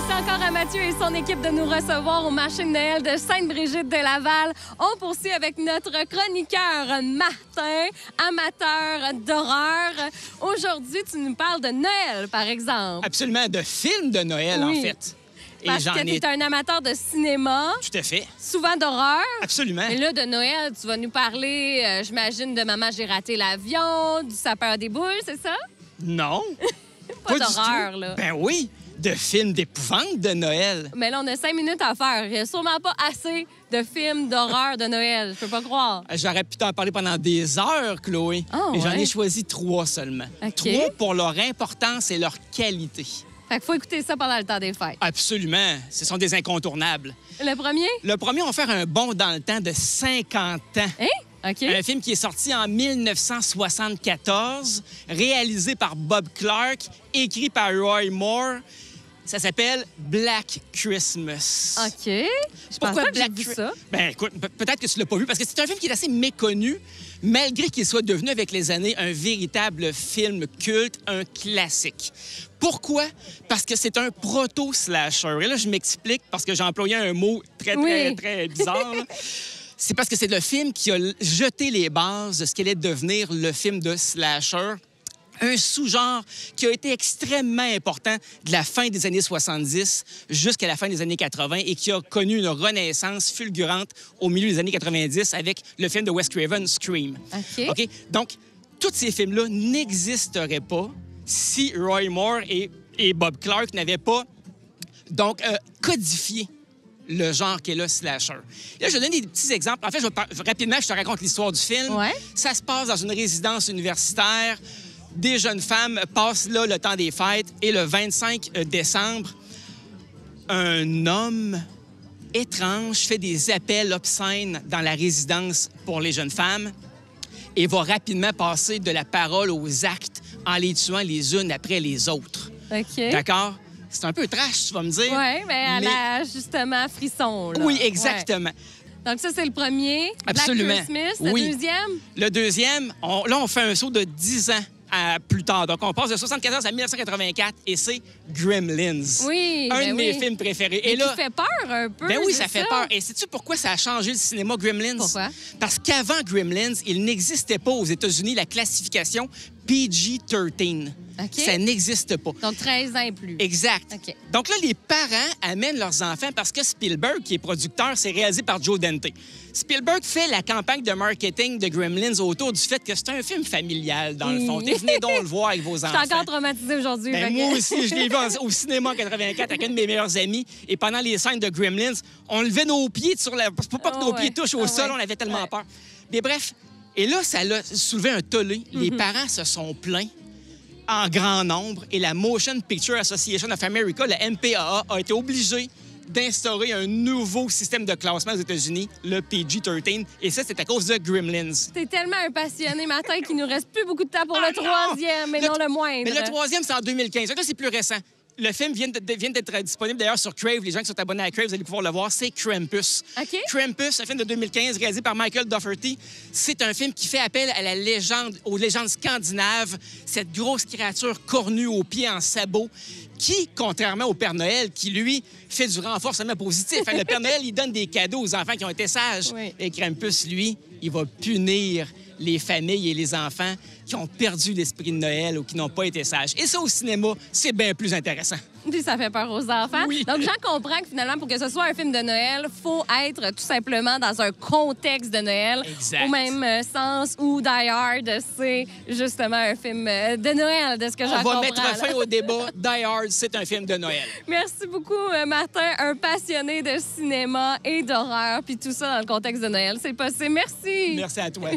Merci encore à Mathieu et son équipe de nous recevoir au marché de Noël de Sainte-Brigitte de Laval. On poursuit avec notre chroniqueur Martin, amateur d'horreur. Aujourd'hui, tu nous parles de Noël, par exemple. Absolument, de films de Noël, Oui. en fait. Et Parce que tu es un amateur de cinéma, Tout à fait. souvent d'horreur. Absolument. Mais là, de Noël, tu vas nous parler, j'imagine, de Maman, j'ai raté l'avion, du sapeur des boules, c'est ça? Non. Pas du d'horreur, tout. là. Ben oui, de films d'épouvante de Noël. Mais là, on a 5 minutes à faire. Il n'y a sûrement pas assez de films d'horreur de Noël. Je peux pas croire. J'aurais pu t'en parler pendant des heures, Chloé. Ah, mais j'en ouais? ai choisi 3 seulement. OK. 3 pour leur importance et leur qualité. Fait qu'il faut écouter ça pendant le temps des fêtes. Absolument. Ce sont des incontournables. Le premier? Le premier, on va faire un bond dans le temps de 50 ans. Hein? OK. Un film qui est sorti en 1974, réalisé par Bob Clark, écrit par Roy Moore. Ça s'appelle Black Christmas. OK. Je pense pas que j'ai vu ça. Ben écoute, peut-être que tu l'as pas vu, parce que c'est un film qui est assez méconnu, malgré qu'il soit devenu avec les années un véritable film culte, un classique. Pourquoi? Parce que c'est un proto-slasher. Et là, je m'explique parce que j'ai employé un mot très bizarre. Là. C'est parce que c'est le film qui a jeté les bases de ce qu'allait devenir le film de slasher. Un sous-genre qui a été extrêmement important de la fin des années 70 jusqu'à la fin des années 80 et qui a connu une renaissance fulgurante au milieu des années 90 avec le film de Wes Craven, Scream. OK. Donc, tous ces films-là n'existeraient pas si Roy Moore et Bob Clark n'avaient pas codifié le genre qu'est le slasher. Là, je vais donner des petits exemples. En fait, rapidement, je te raconte l'histoire du film. Ouais. Ça se passe dans une résidence universitaire. Des jeunes femmes passent là le temps des fêtes et le 25 décembre, un homme étrange fait des appels obscènes dans la résidence pour les jeunes femmes et va rapidement passer de la parole aux actes en les tuant les unes après les autres. OK. D'accord? C'est un peu trash, tu vas me dire. Oui, mais elle a justement frisson. Là. Oui, exactement. Ouais. Donc ça, c'est le premier. Absolument. Black Christmas. Le Oui. deuxième? Le deuxième, on fait un saut de 10 ans plus tard. Donc, on passe de 74 à 1984 et c'est Gremlins. Oui, Un ben de mes oui. films préférés. Et Et là, qui fait peur un peu. ben oui, c'est ça fait peur. Et sais-tu pourquoi ça a changé le cinéma, Gremlins? Pourquoi? Parce qu'avant Gremlins, il n'existait pas aux États-Unis la classification PG-13. OK. Ça n'existe pas. Donc 13 ans et plus. Exact. OK. Donc là, les parents amènent leurs enfants parce que Spielberg, qui est producteur, c'est réalisé par Joe Dante. Spielberg fait la campagne de marketing de Gremlins autour du fait que c'est un film familial, dans le fond. Oui. Venez donc le voir avec vos Je enfants. suis encore traumatisée aujourd'hui. Ben, fait que- moi aussi, je l'ai vu au cinéma en 84 avec un de mes meilleurs amis. Et pendant les scènes de Gremlins, on levait nos pieds sur la... Pour pas que nos pieds touchent au sol, on avait tellement peur. Mais bref, et là, ça a soulevé un tollé. Les parents se sont plaints en grand nombre et la Motion Picture Association of America, la MPAA, a été obligée d'instaurer un nouveau système de classement aux États-Unis, le PG-13. Et ça, c'est à cause de Gremlins. T'es tellement un passionné, Martin, qu'il nous reste plus beaucoup de temps pour Ah le non! troisième, mais non le moindre. Mais le troisième, c'est en 2015. Donc là, c'est plus récent. Le film vient d'être disponible d'ailleurs sur Crave. Les gens qui sont abonnés à Crave, vous allez pouvoir le voir. C'est Krampus. OK. Krampus, un film de 2015 réalisé par Michael Dougherty. C'est un film qui fait appel à la légende, aux légendes scandinaves. Cette grosse créature cornue aux pieds en sabots qui, contrairement au Père Noël, qui, lui, fait du renforcement positif. Le Père Noël, il donne des cadeaux aux enfants qui ont été sages. Oui. Et Krampus, lui, il va punir les familles et les enfants qui ont perdu l'esprit de Noël ou qui n'ont pas été sages. Et ça, au cinéma, c'est bien plus intéressant. Puis ça fait peur aux enfants. Oui. Donc, j'en comprends que finalement, pour que ce soit un film de Noël, faut être tout simplement dans un contexte de Noël. Exact. Au même sens où Die Hard, c'est justement un film de Noël, de ce que j'en On comprends. va mettre là. fin au débat. Die Hard, c'est un film de Noël. Merci beaucoup, Martin, un passionné de cinéma et d'horreur, puis tout ça dans le contexte de Noël. C'est possible. Merci. Merci à toi.